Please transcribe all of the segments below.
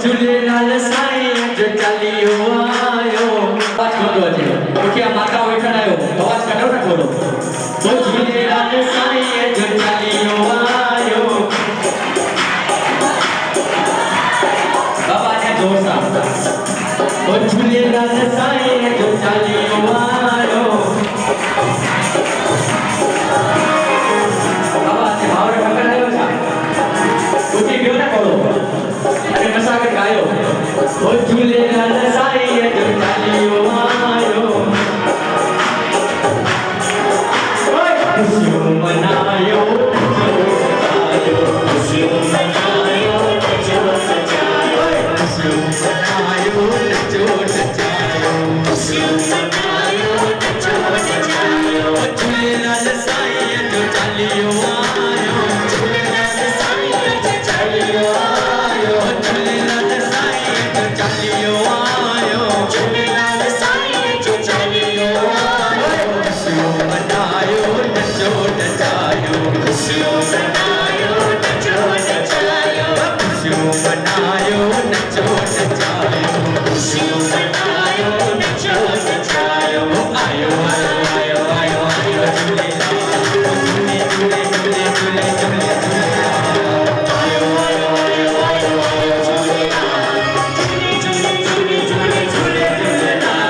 झूलेलाल साईं जो चालीहो आयो आवाज खोलो अचे क्योंकि माता वेठल आयो आवाज कढो न थोड़ो ओ झूलेलाल साईं जो चालीहो आयो बाबा ने जोर सां ओ झूलेलाल साईं जो चालीहो आयो बाबा ने भाव ठकर आयो छा क्योंकि बियो न खोलो अरे मसाके गायो ओ झूलेलाल साईं जो चालीहो आयो ओए खुशियूं मनायो खुशियूं मनायो खुशियूं मनायो नचो नचायो खुशियूं मनायो नचो नचायो झूलेलाल साईं जो चालीहो आयो झूलेलाल साईं जो चालीहो आयो झूलेलाल साईं जो चालीहो आयो झूलेलाल साईं जो चालीहो आयो खुशियूं मनायो नचो नचायो खुशियूं मनायो नचो नचायो खुशियूं मनायो नचो नचायो खुशियूं मनायो नचो नचायो आयो आयो आयो आयो आयो झूलेलाल झूले झूले झूले झूले झूले झूलेलाल आयो आयो आयो आयो आयो झूलेलाल झूले झूले झूले झूले झूले झूलेलाल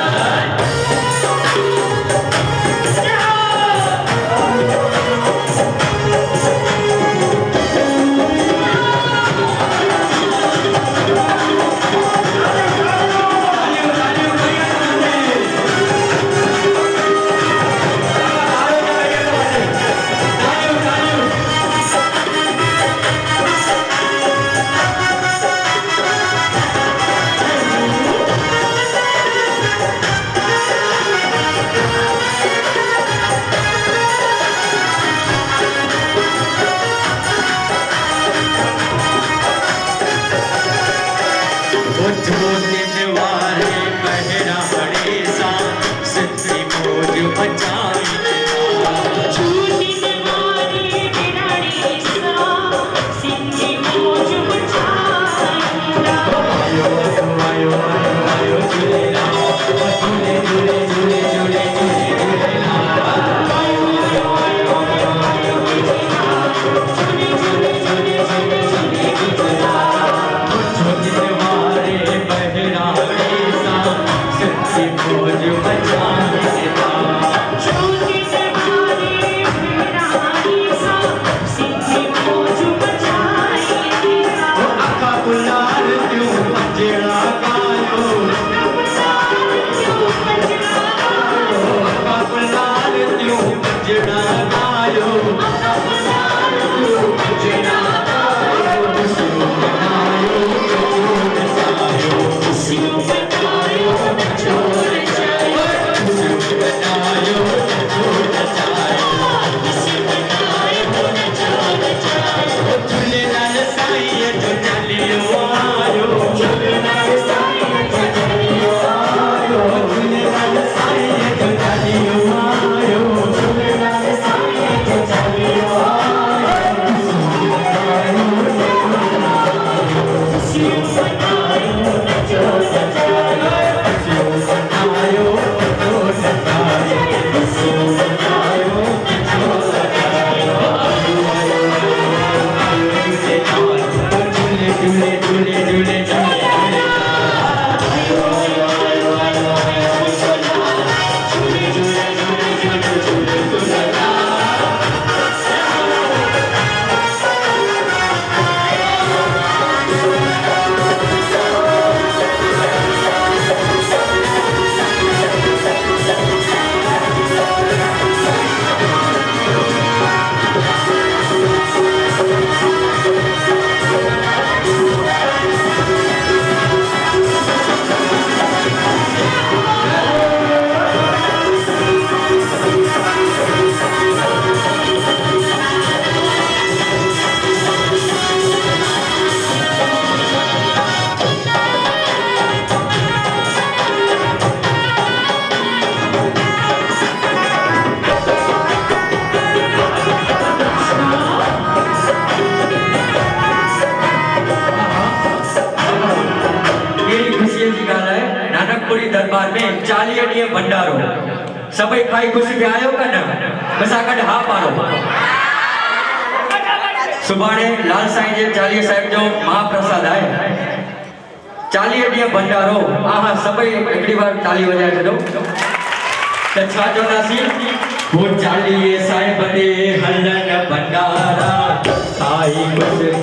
40 ॾींहं भंडारो सभई खाई खुशी थी आयो का न बसा गॾु हा पारो सुभाणे लाल साईं जे 40 साहिब जो महाप्रसाद आहे 40 ॾींहं भंडारो आहा सभई हिकिड़ी बार ताली वजाए छॾो त छा चवंदासीं वो 40 साहिब दे हलन भंडारा आई खुश